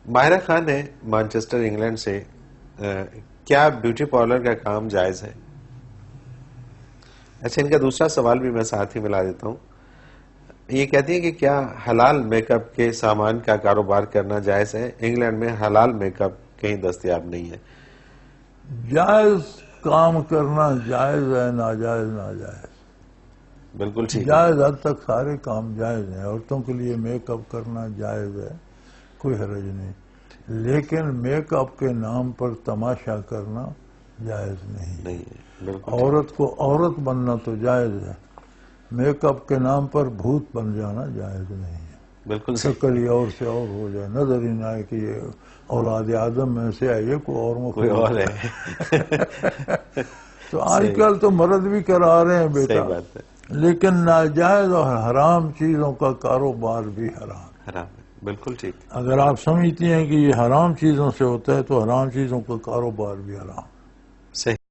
ماہرہ خان ہے Manchester England سے، کیا بیوٹی پارلر کا کام جائز ہے؟ اچھا، ان کا دوسرا سوال بھی میں ساتھ ہی ملا دیتا ہوں. یہ کہتی ہیں کہ کیا حلال میک اپ کے سامان کا کاروبار کرنا جائز ہے؟ انگلینڈ میں حلال میک اپ کہیں دستیاب نہیں ہے. جائز کام کرنا جائز ہے، ناجائز ناجائز. بالکل ٹھیک ہے. جائز حد تک سارے کام جائز ہیں. عورتوں کے لیے میک اپ کرنا جائز ہے، کوئی حرج نہیں، لیکن میک اپ کے نام پر تماشا کرنا جائز نہیں. نہیں ہے، بالکل ٹھیک. عورت کو عورت بننا تو جائز ہے، میک اپ کے نام پر بھوت بن جانا جائز نہیں ہے. بالکل صحیح. شکل ہی اور سے اور ہو جائے، نظر ہی نہ آئے کہ یہ اولاد آدم میں سے آئیے کوئی اور کوئی اور مخلوق ہے. تو آج کل تو مرد بھی کرا رہے ہیں بیٹا. صحیح بات ہے. لیکن ناجائز اور حرام چیزوں کا کاروبار بھی حرام. حرام ہے، بالکل ٹھیک. اگر آپ سمجھتی ہیں کہ یہ حرام چیزوں سے ہوتا ہے تو حرام چیزوں کا کاروبار بھی حرام. صحیح.